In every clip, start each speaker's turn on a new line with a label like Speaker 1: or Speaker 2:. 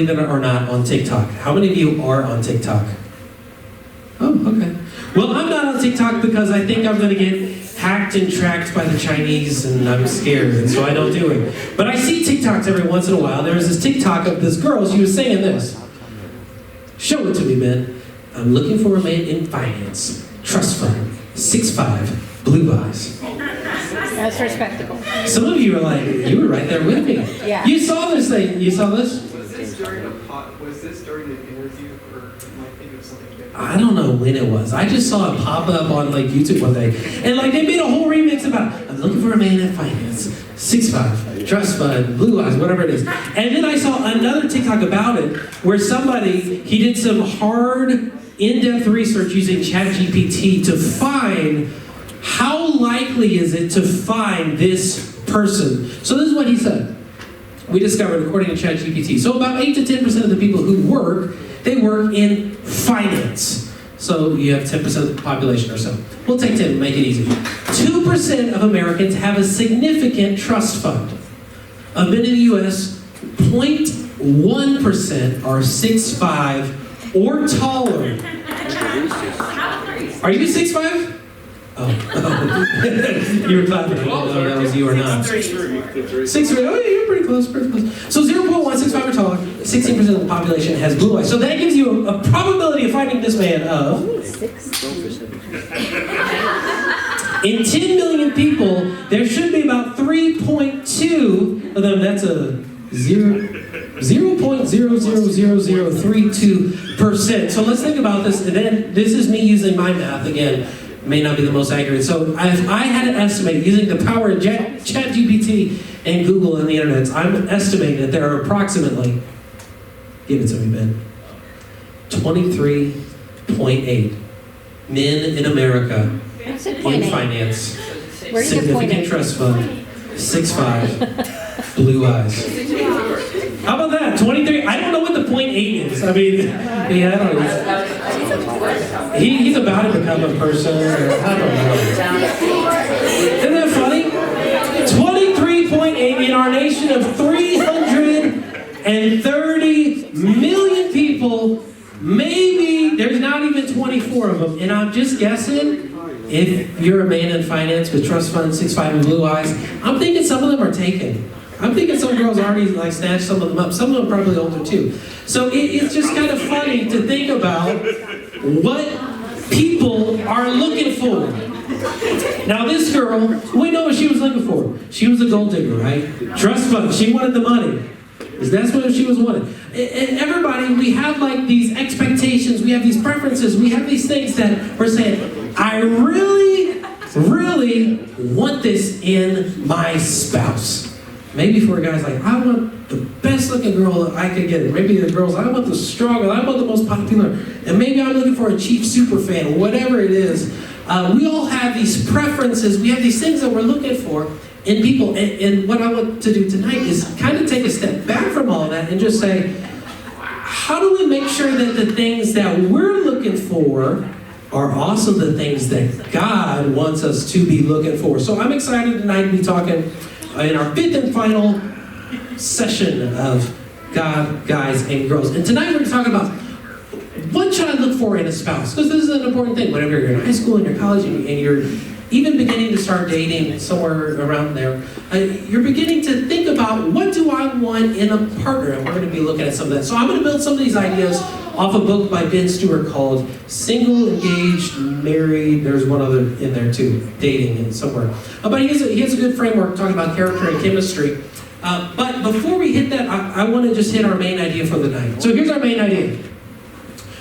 Speaker 1: believe it or not, on TikTok. How many of you are on TikTok? Oh, okay. Well, I'm not on TikTok because I think I'm going to get hacked and tracked by the Chinese, and I'm scared, and so I don't do it. But I see TikToks every once in a while. There was this TikTok of this girl. She was saying this. Show it to me, Ben. I'm looking for a man in finance, trust fund, 6'5", blue eyes.
Speaker 2: That's respectable.
Speaker 1: Some of you are like, you were right there with me.
Speaker 2: Yeah.
Speaker 1: You saw this thing. You saw this?
Speaker 3: Was this during an interview, or am I thinking of something different?
Speaker 1: I don't know when it was. I just saw it pop up on like YouTube one day. And like they made a whole remix about it. I'm looking for a man in finance, 6'5", trust fund, blue eyes, whatever it is. And then I saw another TikTok about it where he did some hard, in-depth research using ChatGPT to find how likely is it to find this person. So this is what he said. We discovered, according to ChatGPT, so about 8 to 10% of the people who work, they work in finance. So you have 10% of the population or so. We'll take 10, make it easy. 2% of Americans have a significant trust fund. Of men in the U.S., 0.1% are 6'5" or taller. Are you 6'5"? Oh. You were clapping. I didn't know that was you or not. 6'3". Oh, yeah, you're pretty close, So 0.165 or taller, 16% of the population has blue eyes. So that gives you a probability of finding this man of... In 10 million people, there should be about 3.2 of them. That's a 0.000032%. So let's think about this. And then this is me using my math again. May not be the most accurate. So if I had to estimate using the power of ChatGPT and Google and the internet, I'm estimating that there are approximately, give it to me, Ben, 23.8 men in America in finance, significant trust fund, 6'5", blue eyes. How about that? 23? I don't know what the 0.8 is. I mean, yeah, I don't know. He's about to become a person. I don't know. Isn't that funny? 23.8 in our nation of 330 million people. Maybe there's not even 24 of them. And I'm just guessing, if you're a man in finance with trust fund, 6'5" and blue eyes, I'm thinking some of them are taken. I'm thinking some girls already like snatched some of them up. Some of them probably older too. So it's just kind of funny to think about what people are looking for. Now this girl, we know what she was looking for. She was a gold digger, right? Trust fund. She wanted the money. That's what she was wanting. And everybody, we have like these expectations. We have these preferences. We have these things that we're saying, I really, really want this in my spouse. Maybe for a guy's like, I want the best looking girl that I could get. Maybe the girl's, I want the strongest, I want the most popular. And maybe I'm looking for a chief super fan, or whatever it is. We all have these preferences. We have these things that we're looking for in people. And what I want to do tonight is kind of take a step back from all of that and just say, how do we make sure that the things that we're looking for are also the things that God wants us to be looking for? So I'm excited tonight to be talking in our 5th and final session of God, Guys, and Girls. And tonight we're talking about what should I look for in a spouse? Because this is an important thing. Whenever you're in high school and you're college and you're even beginning to start dating somewhere around there, you're beginning to think about what do I want in a partner? And we're going to be looking at some of that. So I'm going to build some of these ideas off a book by Ben Stuart called Single, Engaged, Married. There's one other in there too, dating and somewhere. But he has a good framework talking about character and chemistry. But before we hit that, I want to just hit our main idea for the night. So here's our main idea.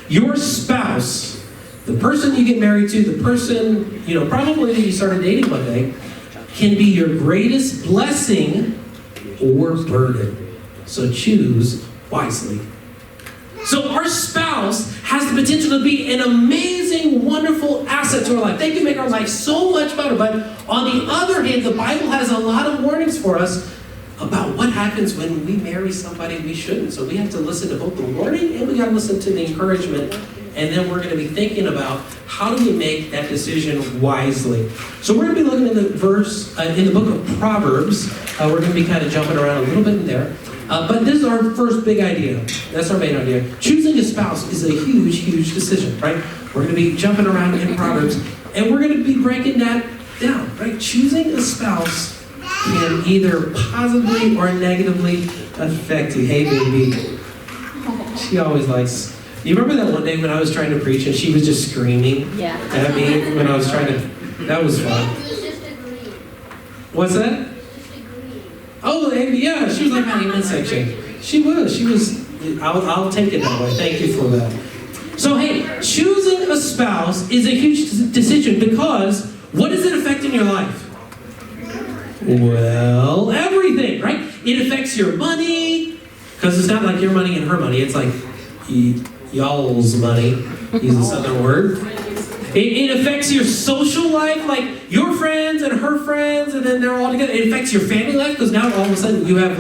Speaker 1: Your spouse, the person you get married to, the person, probably that you started dating one day, can be your greatest blessing or burden. So choose wisely. So our spouse has the potential to be an amazing, wonderful asset to our life. They can make our life so much better. But on the other hand, the Bible has a lot of warnings for us about what happens when we marry somebody we shouldn't. So we have to listen to both the warning and we got to listen to the encouragement and then we're going to be thinking about how do we make that decision wisely. So we're going to be looking at the verse in the book of Proverbs. We're going to be kind of jumping around a little bit in there. But this is our first big idea. That's our main idea. Choosing a spouse is a huge, huge decision, right? We're going to be jumping around in Proverbs, and we're going to be breaking that down, right? Choosing a spouse can either positively or negatively affect you. Hey, baby. She always likes... You remember that one day when I was trying to preach and she was just screaming at me when I was trying to... That was fun. What's that? Oh, Amy, yeah, she was like my amen section. She was. I'll take it that way. Thank you for that. So, hey, choosing a spouse is a huge decision because what does it affect in your life? Well, everything, right? It affects your money, because it's not like your money and her money. It's like y'all's money. Use a southern word. It affects your social life, like your friends and her friends, and then they're all together. It affects your family life, because now all of a sudden you have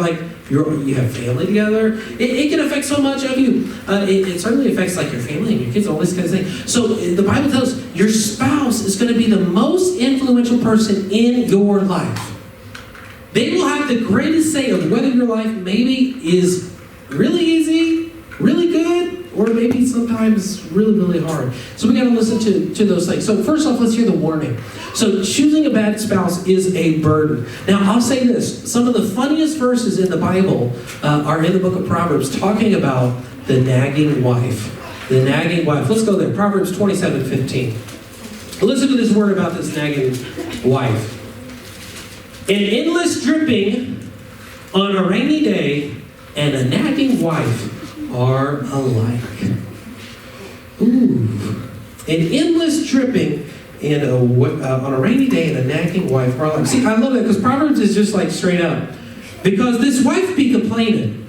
Speaker 1: you have family together. It can affect so much of you. It certainly affects like your family and your kids, all this kind of thing. So the Bible tells us your spouse is going to be the most influential person in your life. They will have the greatest say of whether your life maybe is really easy, really good, or maybe sometimes really, really hard. So we got to listen to those things. So first off, let's hear the warning. So choosing a bad spouse is a burden. Now, I'll say this. Some of the funniest verses in the Bible are in the book of Proverbs talking about the nagging wife. The nagging wife. Let's go there. Proverbs 27:15. Listen to this word about this nagging wife. An endless dripping on a rainy day and a nagging wife are alike. Ooh. An endless dripping on a rainy day and a nagging wife are alike. See, I love that because Proverbs is just like straight up. Because this wife be complaining.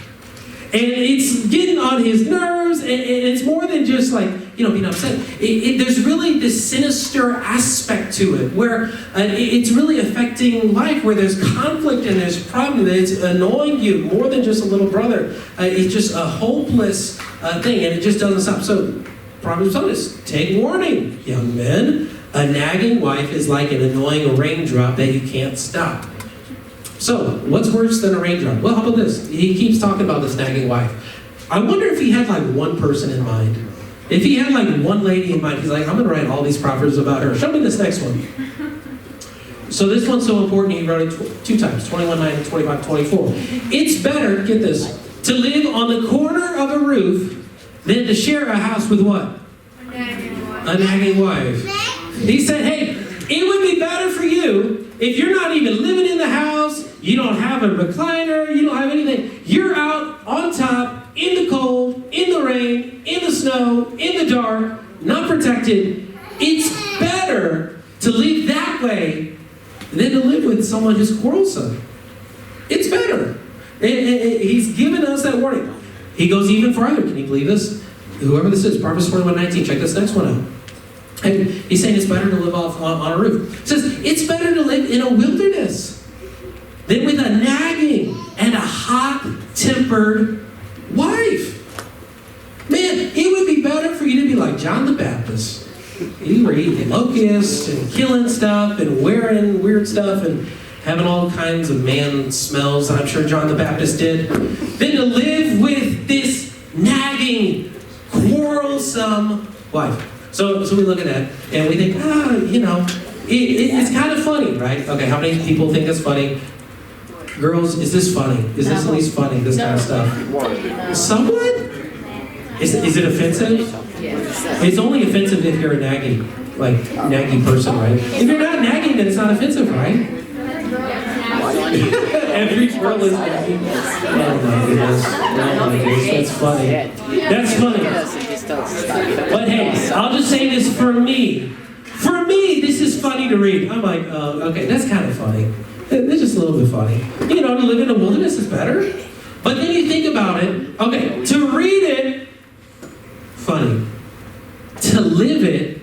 Speaker 1: And it's getting on his nerves, and it's more than just like, being upset. There's really this sinister aspect to it, where it's really affecting life, where there's conflict and there's problem, that it's annoying you more than just a little brother. It's just a hopeless thing, and it just doesn't stop. So, Proverbs tells us, take warning, young men. A nagging wife is like an annoying raindrop that you can't stop. So, what's worse than a raindrop? Well, how about this? He keeps talking about this nagging wife. I wonder if he had like one person in mind. If he had like one lady in mind, he's like, I'm going to write all these proverbs about her. Show me this next one. So this one's so important, he wrote it 2 times, 21:9 and 25:24. It's better, get this, to live on the corner of a roof than to share a house with what? A nagging wife. He said, hey, it would be better for you if you're not even living in the house, you don't have a recliner, you don't have anything. You're out on top, in the cold, in the rain, in the snow, in the dark, not protected. It's better to live that way than to live with someone who's quarrelsome. It's better. He's given us that warning. He goes even farther. Can you believe this? Whoever this is, Proverbs 21:19. Check this next one out. And he's saying it's better to live on a roof. He says, it's better to live in a wilderness than with a nagging and a hot-tempered wife. Man, it would be better for you to be like John the Baptist. You were eating locusts and killing stuff and wearing weird stuff and having all kinds of man smells that I'm sure John the Baptist did, than to live with this nagging, quarrelsome wife. So we look at that and we think, it's kind of funny, right? Okay, how many people think it's funny? Girls, is this funny? Is this at least funny, this kind of stuff? Somewhat? Is it offensive?
Speaker 2: Yes.
Speaker 1: It's only offensive if you're a nagging person, right? If you're not nagging, then it's not offensive, right? Every girl is nagging. Oh my goodness. That's funny. That's funny. But hey, I'll just say this for me. For me, this is funny to read. I'm like, okay, that's kind of funny. It's just a little bit funny. To live in a wilderness is better. But then you think about it. Okay, to read it, funny. To live it,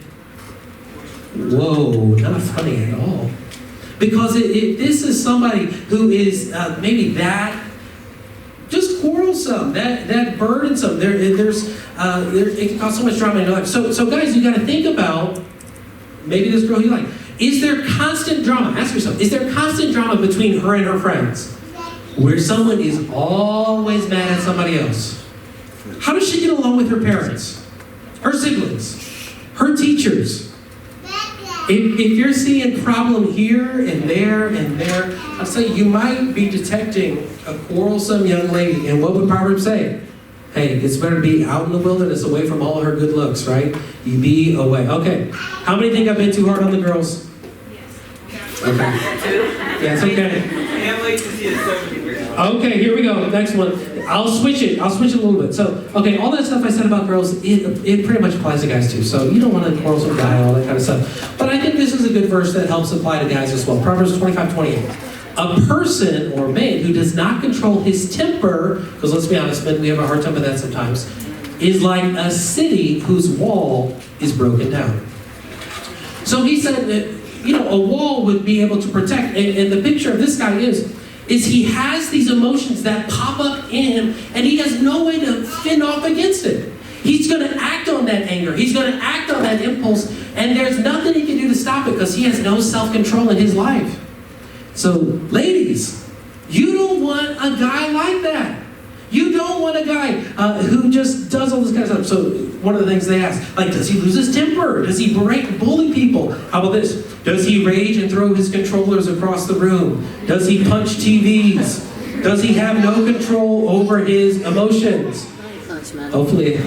Speaker 1: whoa, not funny at all. Because this is somebody who is maybe that just quarrelsome. quarrelsome, that burdensome. It can cause so much drama in your life. So guys, you got to think about maybe this girl you like. Is there constant drama? Ask yourself, is there constant drama between her and her friends? Where someone is always mad at somebody else? How does she get along with her parents, her siblings, her teachers? If you're seeing problem here and there, I'll say you might be detecting a quarrelsome young lady. And what would Proverbs say? Hey, it's better to be out in the wilderness away from all of her good looks, right? You be away. Okay. How many think I've been too hard on the girls? Yes. Okay. Yeah, it's okay.
Speaker 3: Can't wait to see a 70.
Speaker 1: Okay, here we go. Next one. I'll switch it a little bit. So, okay, all that stuff I said about girls, it pretty much applies to guys too. So you don't want to quarrelsome guy, all that kind of stuff. But I think this is a good verse that helps apply to guys as well. Proverbs 25:28. A person or man who does not control his temper, because let's be honest, men, we have a hard time with that sometimes, is like a city whose wall is broken down. So he said that, a wall would be able to protect. And the picture of this guy is he has these emotions that pop up in him, and he has no way to fend off against it. He's going to act on that anger. He's going to act on that impulse, and there's nothing he can do to stop it because he has no self-control in his life. So, ladies, you don't want a guy like that. You don't want a guy who just does all this kind of stuff. So, one of the things they ask, does he lose his temper? Does he berate and bully people? How about this? Does he rage and throw his controllers across the room? Does he punch TVs? Does he have no control over his emotions? Hopefully,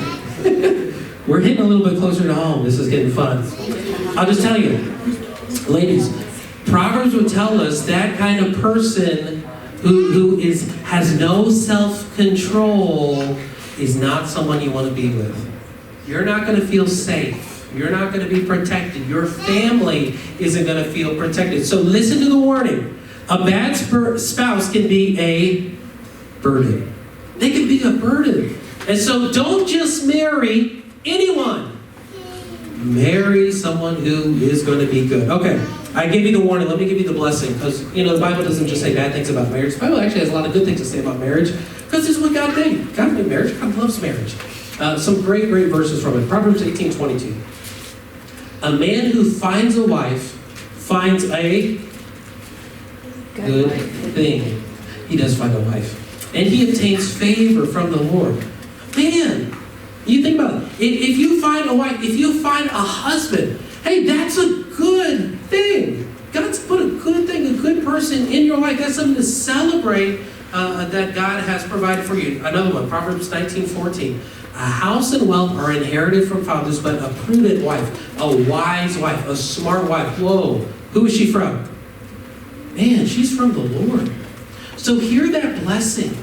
Speaker 1: we're hitting a little bit closer to home. This is getting fun. I'll just tell you, ladies, Proverbs would tell us that kind of person who has no self-control is not someone you want to be with. You're not going to feel safe. You're not going to be protected. Your family isn't going to feel protected. So listen to the warning. A bad spouse can be a burden. They can be a burden. And so don't just marry anyone. Marry someone who is going to be good. Okay, I gave you the warning. Let me give you the blessing. Because, the Bible doesn't just say bad things about marriage. The Bible actually has a lot of good things to say about marriage. Because this is what God made. God made marriage. God loves marriage. Some great verses from it. Proverbs 18:22. A man who finds a wife finds a good thing. He does find a wife. And he obtains favor from the Lord. Man, you think about it. If you find a wife, if you find a husband, hey, that's a good thing. God's put a good thing, a good person in your life. That's something to celebrate that God has provided for you. Another one, Proverbs 19:14. A house and wealth are inherited from fathers, but a prudent wife, a wise wife, a smart wife. Whoa, who is she from? Man, she's from the Lord. So hear that blessing.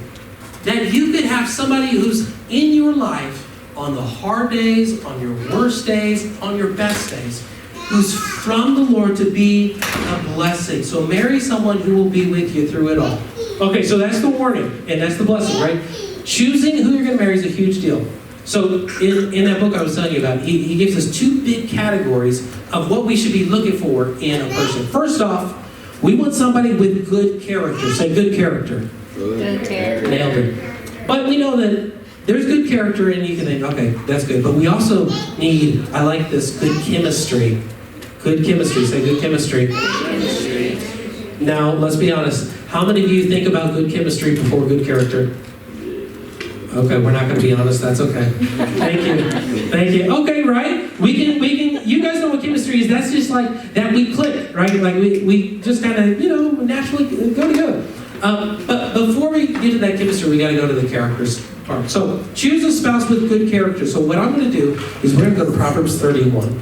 Speaker 1: That you could have somebody who's in your life on the hard days, on your worst days, on your best days, who's from the Lord to be a blessing. So marry someone who will be with you through it all. Okay, so that's the warning, and that's the blessing, right? Choosing who you're going to marry is a huge deal. So in that book I was telling you about, he gives us two big categories of what we should be looking for in a person. First off, we want somebody with good character. Say good character.
Speaker 2: Good character.
Speaker 1: Nailed it. But we know that there's good character and you can think, okay, that's good. But we also need, I like this, good chemistry. Good chemistry. Say good chemistry. Now, let's be honest. How many of you think about good chemistry before good character? Okay, we're not going to be honest. That's okay. Thank you. Okay, right? We can. You guys know what chemistry is. That's just like that we click, right? Like we just kind of, naturally go together. But before we get to that chemistry, we got to go to the characters part. So choose a spouse with good character. So what I'm going to do is we're going to go to Proverbs 31.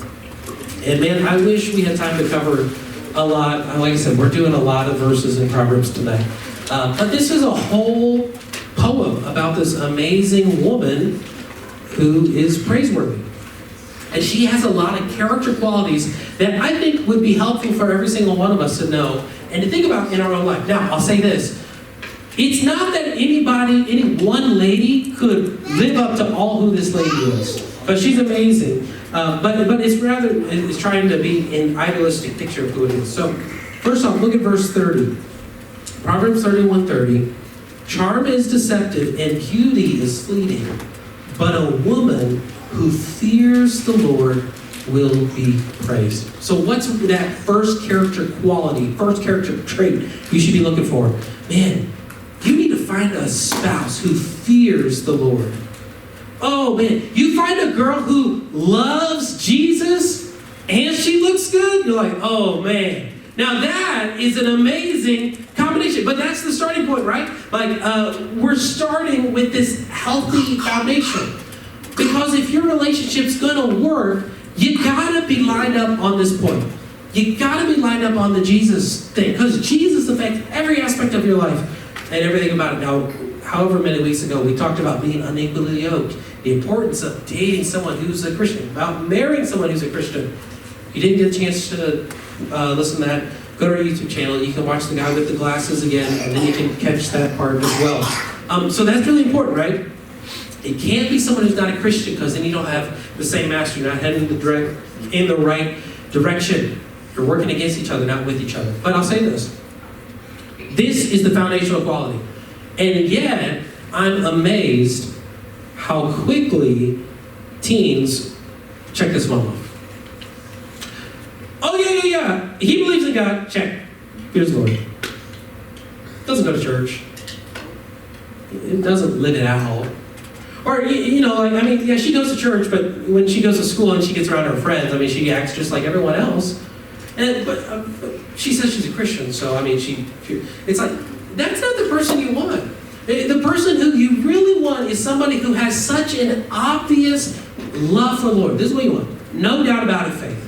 Speaker 1: And man, I wish we had time to cover a lot. Like I said, we're doing a lot of verses in Proverbs tonight. But this is a whole poem about this amazing woman who is praiseworthy. And she has a lot of character qualities that I think would be helpful for every single one of us to know and to think about in our own life. Now, I'll say this. It's not that any one lady could live up to all who this lady is. But she's amazing. But it's trying to be an idealistic picture of who it is. So, first off, look at verse 30. Proverbs 31:30. Charm is deceptive and beauty is fleeting, but a woman who fears the Lord will be praised. So what's that first character quality, first character trait you should be looking for? Man, you need to find a spouse who fears the Lord. Oh man, you find a girl who loves Jesus and she looks good, you're like, oh man. Now that is an amazing combination, but that's the starting point, right? Like, we're starting with this healthy foundation. Because if your relationship's gonna work, you gotta be lined up on this point. You gotta be lined up on the Jesus thing, because Jesus affects every aspect of your life and everything about it. Now, however many weeks ago, we talked about being unequally yoked, the importance of dating someone who's a Christian, about marrying someone who's a Christian. If you didn't get a chance to listen to that, go to our YouTube channel. You can watch the guy with the glasses again, and then you can catch that part as well. So that's really important, right? It can't be someone who's not a Christian, because then you don't have the same master. You're not heading in the right direction. You're working against each other, not with each other. But I'll say this. This is the foundational quality. And yet, I'm amazed how quickly teens check this one off. Oh, yeah. He believes in God. Check. Here's the Lord. Doesn't go to church. It doesn't live it out. Or, she goes to church, but when she goes to school and she gets around her friends, she acts just like everyone else. But she says she's a Christian, so, it's like, that's not the person you want. The person who you really want is somebody who has such an obvious love for the Lord. This is what you want. No doubt about it, faith.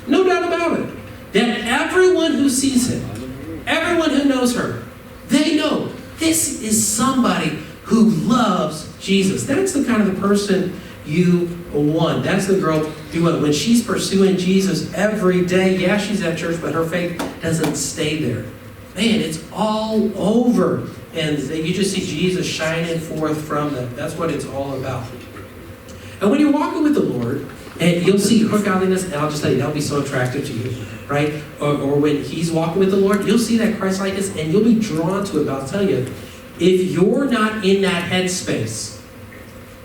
Speaker 1: No doubt about it. That everyone who sees him, everyone who knows her, they know this is somebody who loves Jesus. That's the kind of the person you want. That's the girl you want. When she's pursuing Jesus every day, yeah, she's at church, but her faith doesn't stay there. Man, it's all over. And you just see Jesus shining forth from them. That's what it's all about. And when you're walking with the Lord, and you'll see her godliness, and I'll just tell you, that'll be so attractive to you, right? Or when he's walking with the Lord, you'll see that Christ-likeness, and you'll be drawn to it. But I'll tell you, if you're not in that headspace,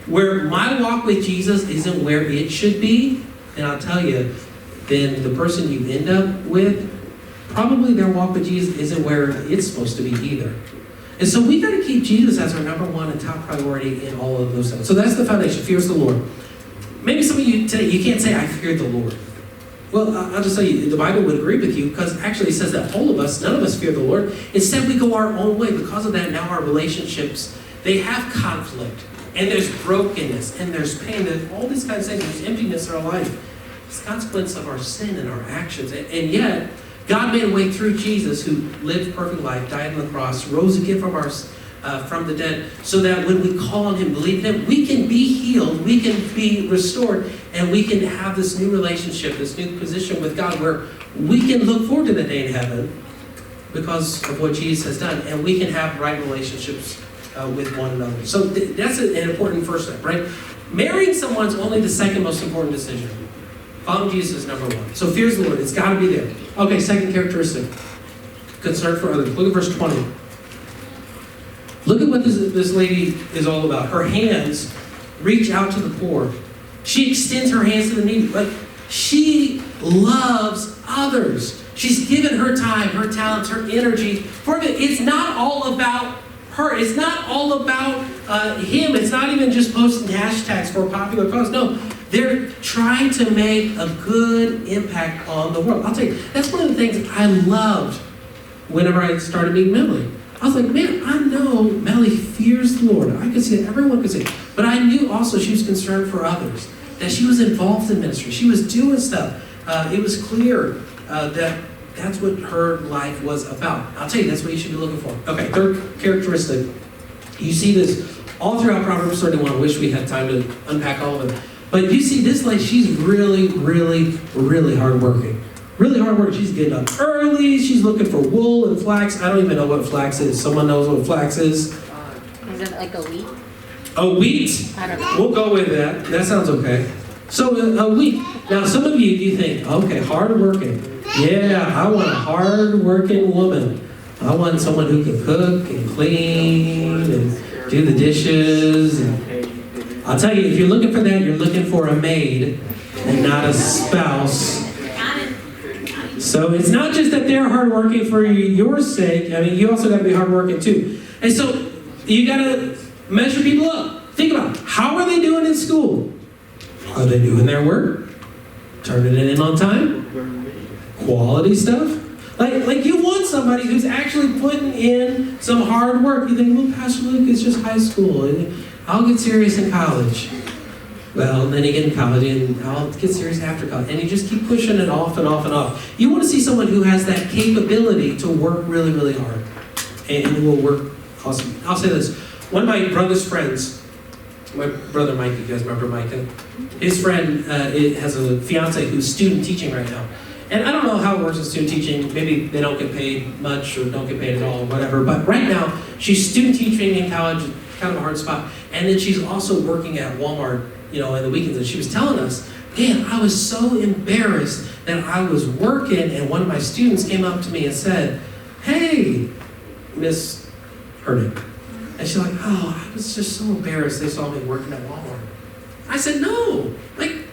Speaker 1: where my walk with Jesus isn't where it should be, then I'll tell you, then the person you end up with, probably their walk with Jesus isn't where it's supposed to be either. And so we got to keep Jesus as our number one and top priority in all of those things. So that's the foundation, fears the Lord. Maybe some of you today, you can't say, I fear the Lord. Well, I'll just tell you, the Bible would agree with you, because actually it says that all of us, none of us fear the Lord. Instead, we go our own way. Because of that, now our relationships, they have conflict, and there's brokenness, and there's pain, and all these kinds of things. There's emptiness in our life. It's a consequence of our sin and our actions. And yet, God made a way through Jesus, who lived perfect life, died on the cross, rose again from the dead, so that when we call on him, believe in him, we can be healed, we can be restored, and we can have this new relationship, this new position with God, where we can look forward to the day in heaven because of what Jesus has done, and we can have right relationships with one another. So that's an important first step, right? Marrying someone's only the second most important decision. Following Jesus is number one. So fears the Lord. It's got to be there. Okay, second characteristic. Concern for others. Look at verse 20. Look at what this lady is all about. Her hands reach out to the poor. She extends her hands to the needy. Like, she loves others. She's given her time, her talents, her energy for it. It's not all about her. It's not all about him. It's not even just posting hashtags for a popular cause. No, they're trying to make a good impact on the world. I'll tell you, that's one of the things I loved whenever I started meeting Melanie. I was like, man, I know Melanie fears the Lord. I could see it. Everyone could see it. But I knew also she was concerned for others, that she was involved in ministry. She was doing stuff. It was clear that that's what her life was about. I'll tell you, that's what you should be looking for. Okay, third characteristic. You see this all throughout Proverbs 31. I wish we had time to unpack all of it. But you see this lady, she's really, really, really hardworking. Really hard work. She's getting up early. She's looking for wool and flax. I don't even know what flax is. Someone knows what flax is?
Speaker 2: Is it like a wheat?
Speaker 1: A wheat?
Speaker 2: I don't know.
Speaker 1: We'll go with that. That sounds okay. So a wheat. Now some of you think, okay, hard working. Yeah, I want a hard working woman. I want someone who can cook and clean and do the dishes. And I'll tell you, if you're looking for that, you're looking for a maid and not a spouse. So it's not just that they're hardworking for your sake. I mean, you also got to be hardworking too. And so you got to measure people up. Think about it. How are they doing in school? Are they doing their work? Turning it in on time? Quality stuff? Like you want somebody who's actually putting in some hard work. You think, well, Pastor Luke, it's just high school. I'll get serious in college. Well, then you get in college, and I'll get serious after college. And you just keep pushing it off and off and off. You want to see someone who has that capability to work really, really hard. And will work awesome. I'll say this. One of my brother's friends, my brother Mike, you guys remember Micah? His friend has a fiance who's student teaching right now. And I don't know how it works with student teaching. Maybe they don't get paid much or don't get paid at all or whatever. But right now, she's student teaching in college, kind of a hard spot. And then she's also working at Walmart, in the weekends. And she was telling us, man, I was so embarrassed that I was working and one of my students came up to me and said, hey, Miss Hernick. And she's like, oh, I was just so embarrassed they saw me working at Walmart. I said, no,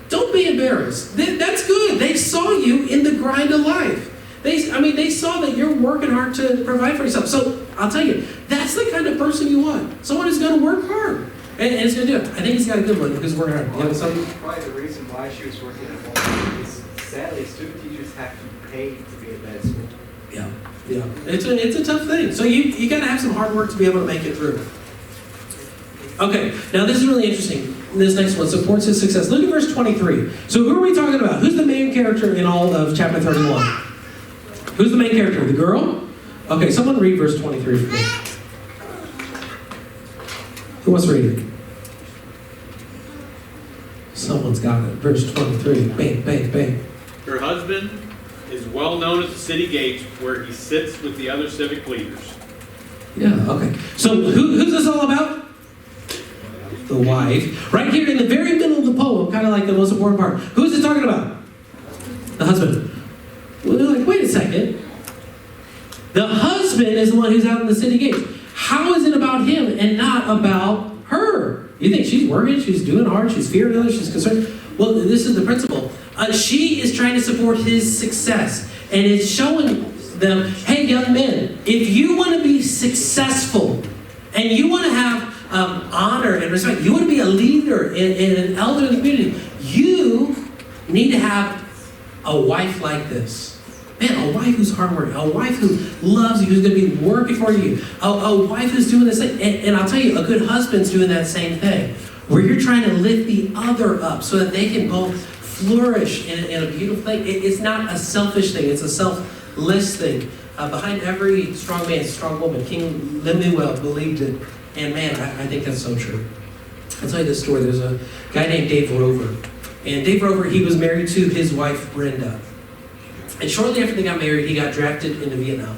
Speaker 1: don't be embarrassed. That's good. They saw you in the grind of life. They saw that you're working hard to provide for yourself. So I'll tell you, that's the kind of person you want. Someone who's going to work hard. And it's going to do it. I think he's got a good one because we're hard. You know something?
Speaker 3: Probably the reason why she was working at Walmart is sadly student teachers have to be paid to be at that school.
Speaker 1: Yeah. It's a tough thing. So you got to have some hard work to be able to make it through. Okay, now this is really interesting. This next one supports his success. Look at verse 23. So who are we talking about? Who's the main character in all of chapter 31? Who's the main character? The girl? Okay, someone read verse 23 for me. Who wants to read it? Someone's got it. Verse 23. Bang, bang, bang.
Speaker 4: Her husband is well known at the city gates where he sits with the other civic leaders.
Speaker 1: Yeah, okay. So who's this all about? The wife. Right here in the very middle of the poem, kind of like the most important part. Who's it talking about? The husband. Well, they're like, wait a second. The husband is the one who's out in the city gates. How is it about him and not about her? You think she's working, she's doing hard, she's fearing others, she's concerned. Well, this is the principle. She is trying to support his success. And it's showing them, hey, young men, if you want to be successful and you want to have honor and respect, you want to be a leader in an elder in the community, you need to have a wife like this. Man, a wife who's hardworking, a wife who loves you, who's going to be working for you, a wife who's doing this thing. And I'll tell you, a good husband's doing that same thing, where you're trying to lift the other up so that they can both flourish in a beautiful thing. It's not a selfish thing, it's a selfless thing. Behind every strong man is a strong woman. King Lemuel believed it. And man, I think that's so true. I'll tell you this story. There's a guy named Dave Rover. And Dave Rover, he was married to his wife, Brenda. And shortly after they got married, he got drafted into Vietnam.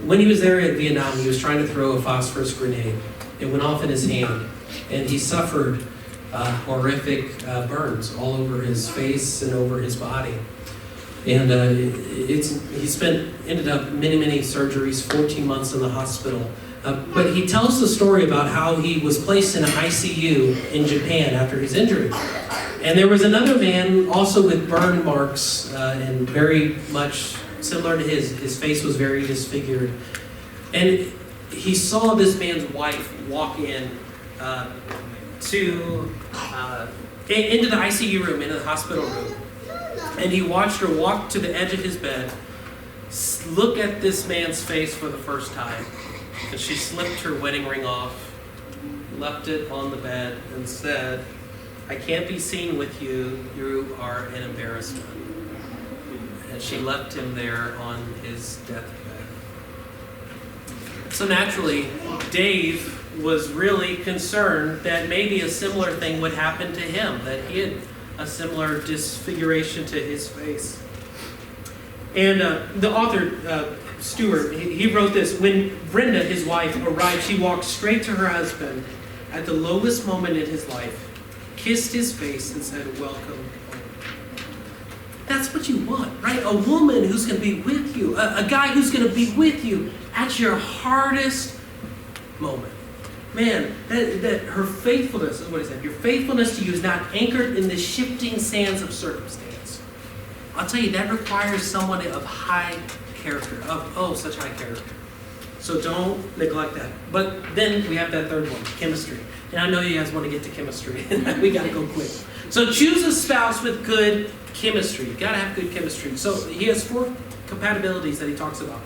Speaker 1: When he was there in Vietnam, he was trying to throw a phosphorus grenade. It went off in his hand. And he suffered horrific burns all over his face and over his body. And ended up many surgeries, 14 months in the hospital. But he tells the story about how he was placed in an ICU in Japan after his injury. And there was another man also with burn marks and very much similar to his. His face was very disfigured. And he saw this man's wife walk into the ICU room, into the hospital room. And he watched her walk to the edge of his bed, look at this man's face for the first time. And she slipped her wedding ring off, left it on the bed, and said, I can't be seen with you. You are an embarrassment. And she left him there on his deathbed. So naturally, Dave was really concerned that maybe a similar thing would happen to him, that he had a similar disfiguration to his face. And the author, Stuart, he wrote this: when Brenda, his wife, arrived, she walked straight to her husband at the lowest moment in his life, kissed his face, and said, welcome home. That's what you want, right? A woman who's going to be with you, a guy who's going to be with you at your hardest moment. Man, that her faithfulness is what he said. Your faithfulness to you is not anchored in the shifting sands of circumstance. I'll tell you, that requires someone of high character, such high character. So don't neglect that. But then we have that third one, chemistry. And I know you guys want to get to chemistry. We got to go quick. So choose a spouse with good chemistry. You got to have good chemistry. So he has 4 compatibilities that he talks about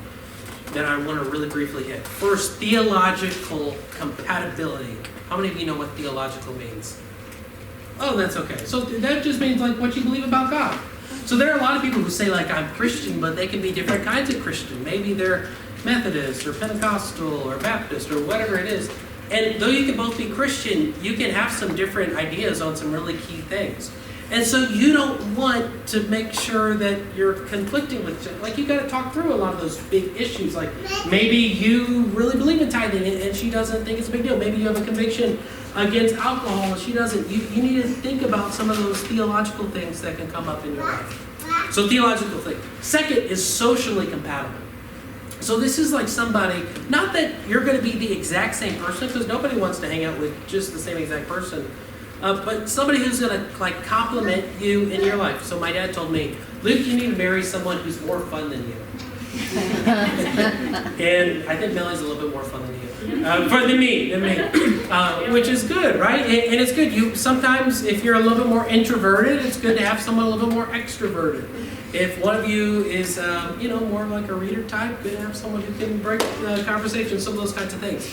Speaker 1: that I want to really briefly hit. First, theological compatibility. How many of you know what theological means? Oh, that's okay. So that just means like what you believe about God. So there are a lot of people who say like I'm Christian, but they can be different kinds of Christian. Maybe they're Methodist or Pentecostal or Baptist or whatever it is. And though you can both be Christian, you can have some different ideas on some really key things. And so you don't want to make sure that you're conflicting with, like you got to talk through a lot of those big issues. Like maybe you really believe in tithing and she doesn't think it's a big deal. Maybe you have a conviction against alcohol and she doesn't. You need to think about some of those theological things that can come up in your life. So theological thing. Second is socially compatible. So this is like somebody, not that you're going to be the exact same person, because nobody wants to hang out with just the same exact person, but somebody who's going to like complement you in your life. So my dad told me, Luke, you need to marry someone who's more fun than you. And I think Millie's a little bit more fun than you, than me, which is good, right? And it's good. You sometimes, if you're a little bit more introverted, it's good to have someone a little bit more extroverted. If one of you is, more like a reader type, good to have someone who can break the conversation, some of those kinds of things.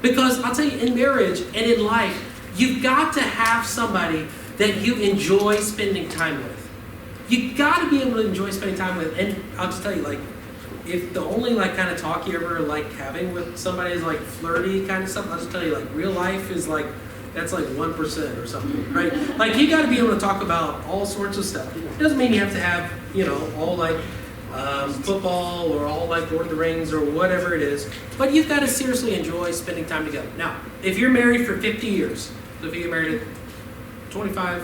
Speaker 1: Because I'll tell you, in marriage and in life, you've got to have somebody that you enjoy spending time with. You've got to be able to enjoy spending time with. And I'll just tell you, like, if the only like kind of talk you ever like having with somebody is like flirty kind of stuff, I'll just tell you, like, real life is like, that's like 1% or something, right? Like you got to be able to talk about all sorts of stuff. It doesn't mean you have to have, all like football or all like Lord of the Rings or whatever it is, but you've got to seriously enjoy spending time together. Now, if you're married for 50 years, so if you get married at 25,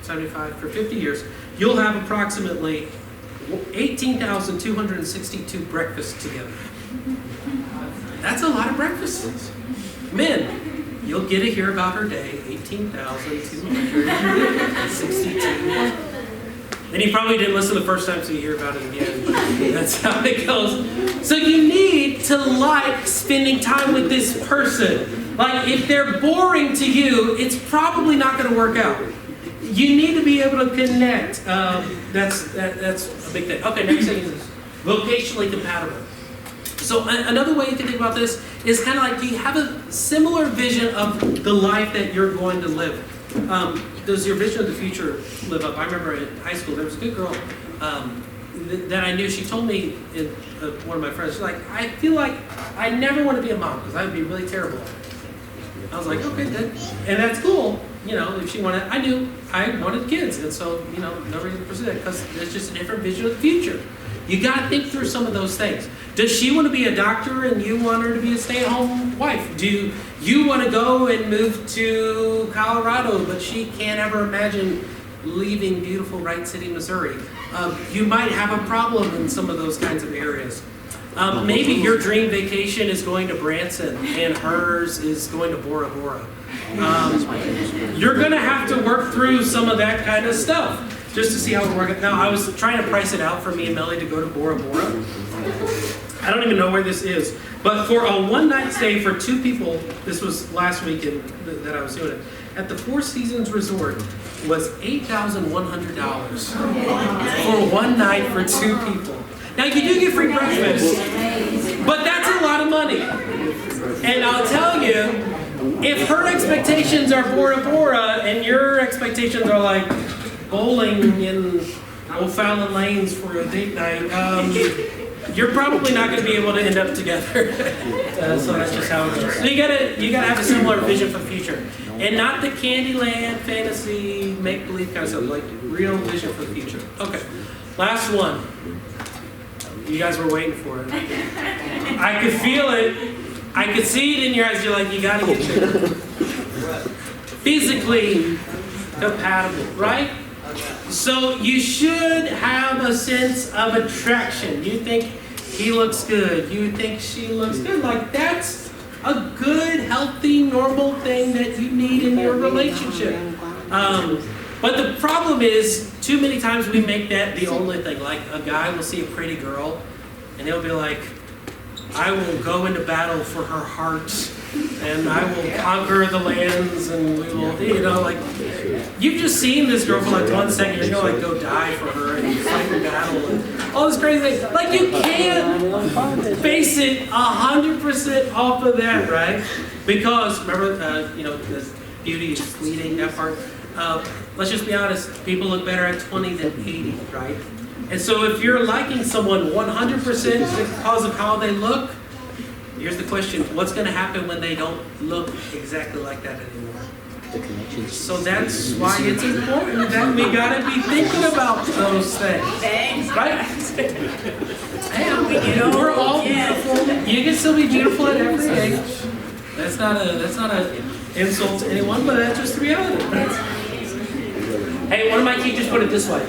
Speaker 1: 75, for 50 years, you'll have approximately 18,262 breakfasts together. That's a lot of breakfasts. Men, you'll get to hear about her day, 18,262. And you probably didn't listen the first time, so you hear about it again. That's how it goes. So you need to like spending time with this person. Like, if they're boring to you, it's probably not going to work out. You need to be able to connect. That's a big thing. Okay, next thing is vocationally compatible. So another way you can think about this is kind of like, do you have a similar vision of the life that you're going to live? Does your vision of the future live up? I remember in high school, there was a good girl that I knew. She told me, one of my friends, she's like, I feel like I never want to be a mom because I would be really terrible at it. I was like, okay, good. And that's cool. If she wanted, I knew I wanted kids. And so, no reason to pursue that because it's just a different vision of the future. You got to think through some of those things. Does she want to be a doctor and you want her to be a stay-at-home wife? Do you want to go and move to Colorado, but she can't ever imagine leaving beautiful Wright City, Missouri? You might have a problem in some of those kinds of areas. Maybe your dream vacation is going to Branson and hers is going to Bora Bora. You're going to have to work through some of that kind of stuff just to see how it works. Now, I was trying to price it out for me and Melly to go to Bora Bora. I don't even know where this is. But for a one-night stay for 2 people, this was last weekend that I was doing it, at the Four Seasons Resort was $8,100 for one night for 2 people. Now, you do get free breakfast, but that's a lot of money. And I'll tell you, if her expectations are Bora Bora and your expectations are like bowling in O'Fallon Lanes for a date night, you're probably not going to be able to end up together. So that's just how it goes. So you gotta have a similar vision for the future, and not the Candyland fantasy make-believe kind of stuff. Like real vision for the future. Okay, last one. You guys were waiting for it. I could feel it. I could see it in your eyes. You're like, you gotta get there. Physically compatible, right? So you should have a sense of attraction. You think he looks good. You think she looks good. Like that's a good, healthy, normal thing that you need in your relationship. But the problem is, too many times we make that the only thing. Like a guy will see a pretty girl, and he'll be like, I will go into battle for her heart, and I will conquer the lands, and we will, like, you've just seen this girl for like 1 second, you're gonna like go die for her and fight in battle, and all this crazy thing. Like you can't base it 100% off of that, right? Because remember, this beauty is fleeting, that part. Let's just be honest, people look better at 20 than 80, right? And so if you're liking someone 100% because of how they look, here's the question, what's going to happen when they don't look exactly like that anymore? So that's why it's important that we got to be thinking about those things. Right? Hey, we're all beautiful. You can still be beautiful at every age. That's not an insult to anyone, but that's just the reality. Hey, one of my teachers put it this way.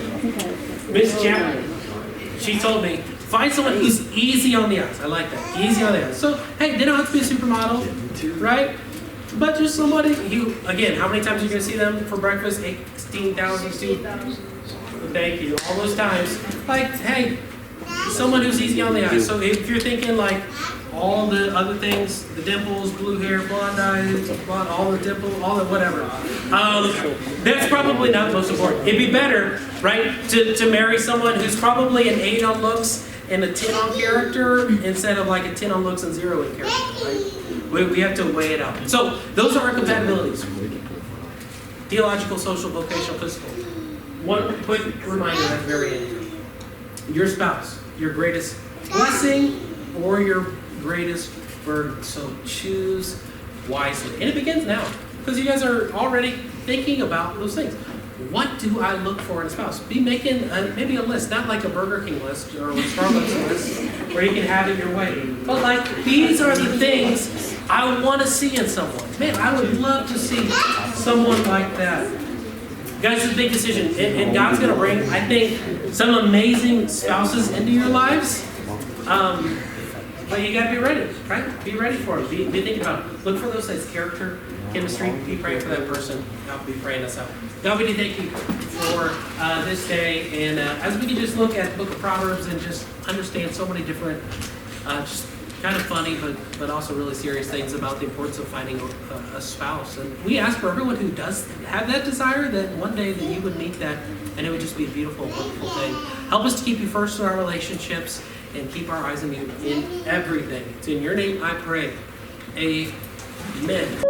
Speaker 1: Miss Chapman, she told me, find someone who's easy on the eyes. I like that, easy on the eyes. So, hey, they don't have to be a supermodel, right? But just somebody who, again, how many times are you going to see them for breakfast? 18,000 students. Thank you, all those times. Like, hey, someone who's easy on the eyes. So if you're thinking like all the other things, the dimples, blue hair, blonde eyes, blonde, all the dimples, all the whatever. That's probably not most important. It'd be better, right, to marry someone who's probably an 8 on looks and a 10 on character instead of like a 10 on looks and 0 in character, right? We have to weigh it out. So those are our compatibilities. Theological, social, vocational, physical. One quick reminder at the very end. Your spouse, your greatest blessing or your greatest burden. So choose wisely. And it begins now. Because you guys are already thinking about those things. What do I look for in a spouse? Be making maybe a list, not like a Burger King list or a Starbucks list where you can have it your way. But like, these are the things I want to see in someone. Man, I would love to see someone like that. Guys, it's a big decision. And God's going to bring, I think, some amazing spouses into your lives. But you got to be ready, right? Be ready for it. Be thinking about it. Look for those things, character, chemistry. Be praying for that person. God be praying us out. God, we do thank you for this day. And as we can just look at the book of Proverbs and just understand so many different, just kind of funny, but also really serious things about the importance of finding a spouse. And we ask for everyone who does have that desire that one day that you would meet that and it would just be a beautiful, wonderful thing. Help us to keep you first in our relationships and keep our eyes on you in everything. It's in your name I pray. Amen.